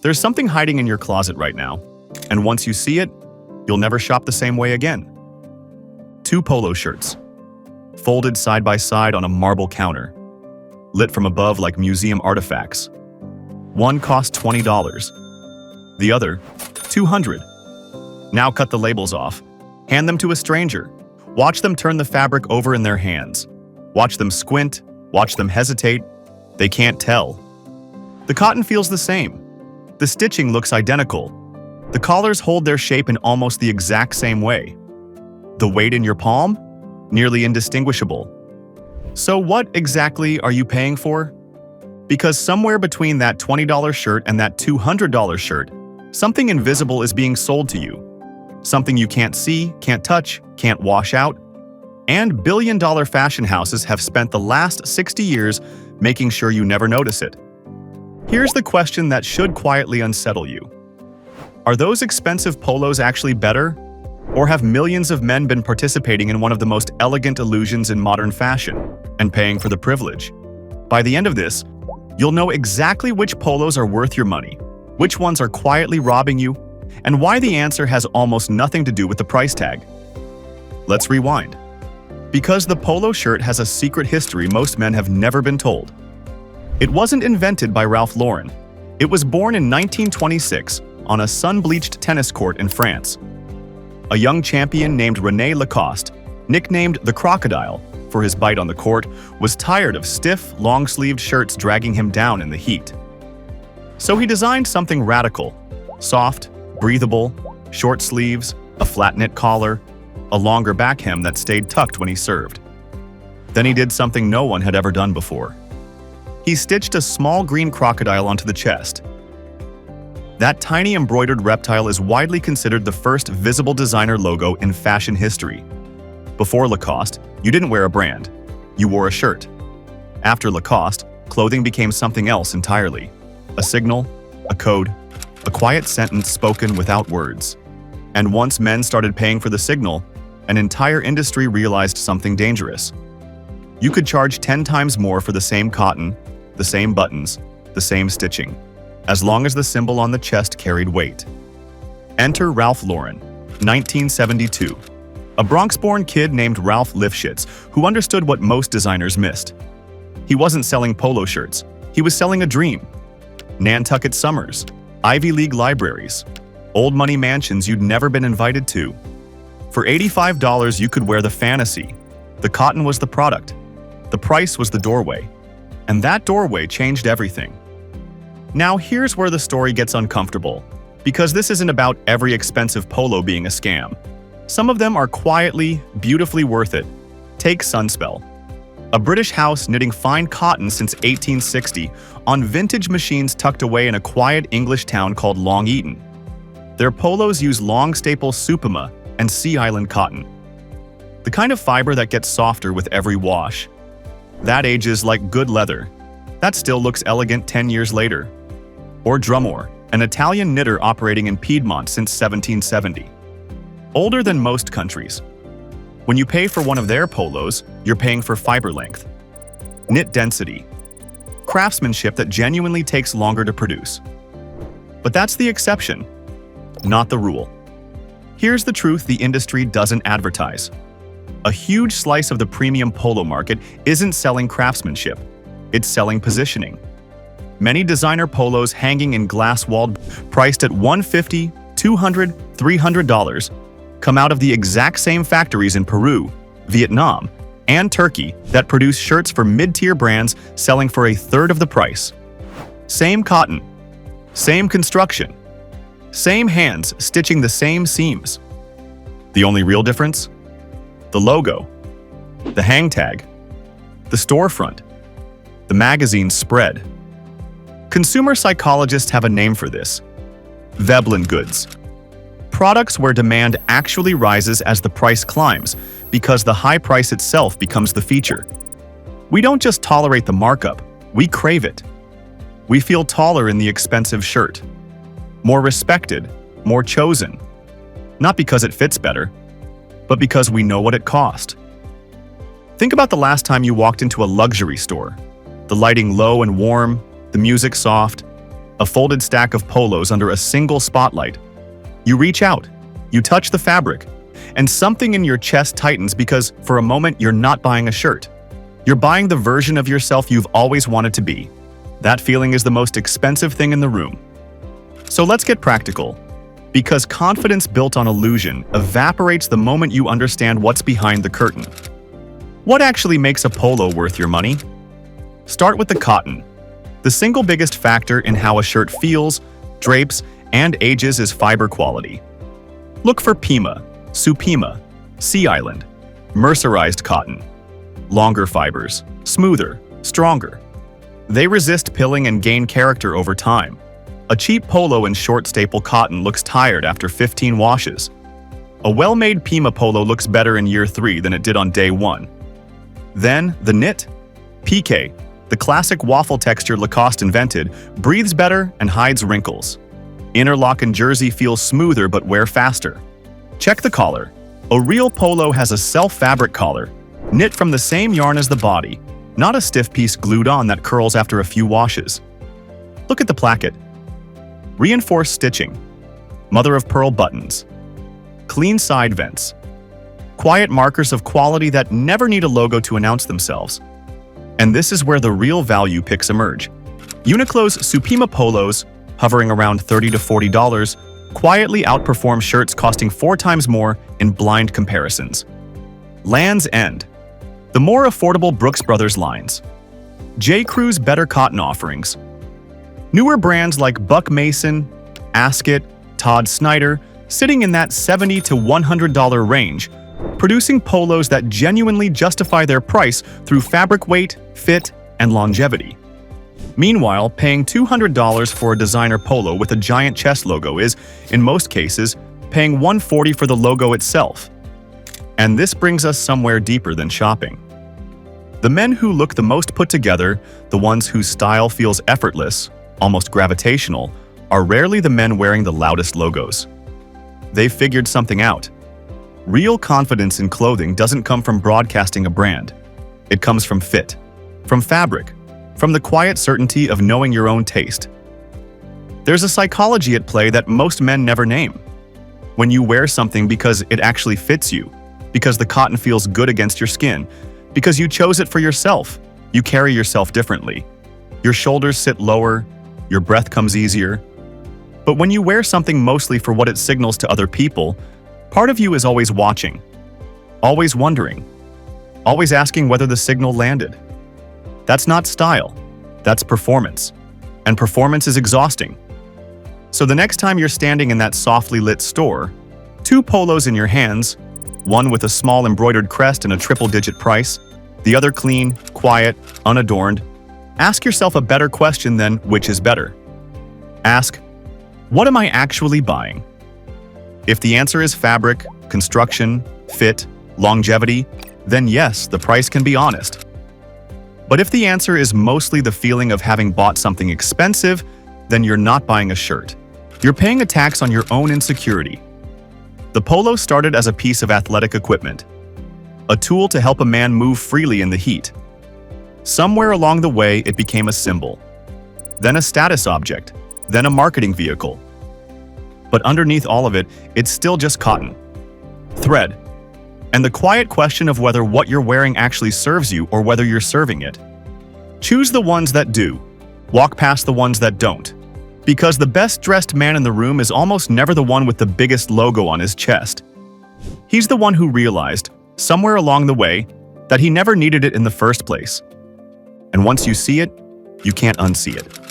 There's something hiding in your closet right now, and once you see it, you'll never shop the same way again. 2 polo shirts, folded side by side on a marble counter, lit from above like museum artifacts. One cost $20, the other $200. Now cut the labels off, hand them to a stranger, watch them turn the fabric over in their hands. Watch them squint, watch them hesitate. They can't tell. The cotton feels the same. The stitching looks identical. The collars hold their shape in almost the exact same way. The weight in your palm? Nearly indistinguishable. So what exactly are you paying for? Because somewhere between that $20 shirt and that $200 shirt, something invisible is being sold to you. Something you can't see, can't touch, can't wash out. And billion-dollar fashion houses have spent the last 60 years making sure you never notice it. Here's the question that should quietly unsettle you. Are those expensive polos actually better? Or have millions of men been participating in one of the most elegant illusions in modern fashion and paying for the privilege? By the end of this, you'll know exactly which polos are worth your money, which ones are quietly robbing you, and why the answer has almost nothing to do with the price tag. Let's rewind. Because the polo shirt has a secret history most men have never been told. It wasn't invented by Ralph Lauren. It was born in 1926 on a sun-bleached tennis court in France. A young champion named René Lacoste, nicknamed the Crocodile for his bite on the court, was tired of stiff, long-sleeved shirts dragging him down in the heat. So he designed something radical: soft, breathable, short sleeves, a flat-knit collar, a longer back hem that stayed tucked when he served. Then he did something no one had ever done before. He stitched a small green crocodile onto the chest. That tiny embroidered reptile is widely considered the first visible designer logo in fashion history. Before Lacoste, you didn't wear a brand. You wore a shirt. After Lacoste, clothing became something else entirely. A signal, a code, a quiet sentence spoken without words. And once men started paying for the signal, an entire industry realized something dangerous. You could charge 10 times more for the same cotton, the same buttons, the same stitching, as long as the symbol on the chest carried weight. Enter Ralph Lauren, 1972. A Bronx-born kid named Ralph Lifshitz who understood what most designers missed. He wasn't selling polo shirts. He was selling a dream. Nantucket summers, Ivy League libraries, old money mansions you'd never been invited to. For $85, you could wear the fantasy. The cotton was the product. The price was the doorway. And that doorway changed everything. Now here's where the story gets uncomfortable, because this isn't about every expensive polo being a scam. Some of them are quietly, beautifully worth it. Take Sunspel, a British house knitting fine cotton since 1860 on vintage machines tucked away in a quiet English town called Long Eaton. Their polos use long staple Supima and Sea Island cotton, the kind of fiber that gets softer with every wash. That ages like good leather. That still looks elegant 10 years later. Or Drumohr, an Italian knitter operating in Piedmont since 1770. Older than most countries. When you pay for one of their polos, you're paying for fiber length, knit density, craftsmanship that genuinely takes longer to produce. But that's the exception, not the rule. Here's the truth the industry doesn't advertise. A huge slice of the premium polo market isn't selling craftsmanship, it's selling positioning. Many designer polos hanging in glass-walled, priced at $150, $200, $300, come out of the exact same factories in Peru, Vietnam, and Turkey that produce shirts for mid-tier brands selling for a third of the price. Same cotton, same construction, same hands stitching the same seams. The only real difference? The logo, the hang tag, the storefront, the magazine spread. Consumer psychologists have a name for this: Veblen goods. Products where demand actually rises as the price climbs because the high price itself becomes the feature. We don't just tolerate the markup, we crave it. We feel taller in the expensive shirt, more respected, more chosen. Not because it fits better, but because we know what it cost. Think about the last time you walked into a luxury store. The lighting low and warm, the music soft, a folded stack of polos under a single spotlight. You reach out, you touch the fabric, and something in your chest tightens because for a moment you're not buying a shirt. You're buying the version of yourself you've always wanted to be. That feeling is the most expensive thing in the room. So let's get practical. Because confidence built on illusion evaporates the moment you understand what's behind the curtain. What actually makes a polo worth your money? Start with the cotton. The single biggest factor in how a shirt feels, drapes, and ages is fiber quality. Look for Pima, Supima, Sea Island, mercerized cotton. Longer fibers, smoother, stronger. They resist pilling and gain character over time. A cheap polo in short staple cotton looks tired after 15 washes. A well-made Pima polo looks better in year 3 than it did on day 1. Then, the knit. Piqué, the classic waffle texture Lacoste invented, breathes better and hides wrinkles. Interlock jersey feels smoother but wear faster. Check the collar. A real polo has a self-fabric collar, knit from the same yarn as the body, not a stiff piece glued on that curls after a few washes. Look at the placket. Reinforced stitching, mother-of-pearl buttons, clean side vents, quiet markers of quality that never need a logo to announce themselves. And this is where the real value picks emerge. Uniqlo's Supima polos, hovering around $30 to $40, quietly outperform shirts costing 4 times more in blind comparisons. Land's End, the more affordable Brooks Brothers lines. J. Crew's better cotton offerings. Newer brands like Buck Mason, Ascot, Todd Snyder, sitting in that $70 to $100 range, producing polos that genuinely justify their price through fabric weight, fit, and longevity. Meanwhile, paying $200 for a designer polo with a giant chest logo is, in most cases, paying $140 for the logo itself. And this brings us somewhere deeper than shopping. The men who look the most put together, the ones whose style feels effortless, almost gravitational, are rarely the men wearing the loudest logos. They've figured something out. Real confidence in clothing doesn't come from broadcasting a brand. It comes from fit, from fabric, from the quiet certainty of knowing your own taste. There's a psychology at play that most men never name. When you wear something because it actually fits you, because the cotton feels good against your skin, because you chose it for yourself, you carry yourself differently. Your shoulders sit lower, your breath comes easier. But when you wear something mostly for what it signals to other people, part of you is always watching, always wondering, always asking whether the signal landed. That's not style, that's performance. And performance is exhausting. So the next time you're standing in that softly lit store, 2 polos in your hands, one with a small embroidered crest and a triple-digit price, the other clean, quiet, unadorned, ask yourself a better question than which is better. Ask, what am I actually buying? If the answer is fabric, construction, fit, longevity, then yes, the price can be honest. But if the answer is mostly the feeling of having bought something expensive, then you're not buying a shirt. You're paying a tax on your own insecurity. The polo started as a piece of athletic equipment, a tool to help a man move freely in the heat. Somewhere along the way, it became a symbol, then a status object, then a marketing vehicle. But underneath all of it, it's still just cotton, thread, and the quiet question of whether what you're wearing actually serves you or whether you're serving it. Choose the ones that do. Walk past the ones that don't. Because the best-dressed man in the room is almost never the one with the biggest logo on his chest. He's the one who realized, somewhere along the way, that he never needed it in the first place. And once you see it, you can't unsee it.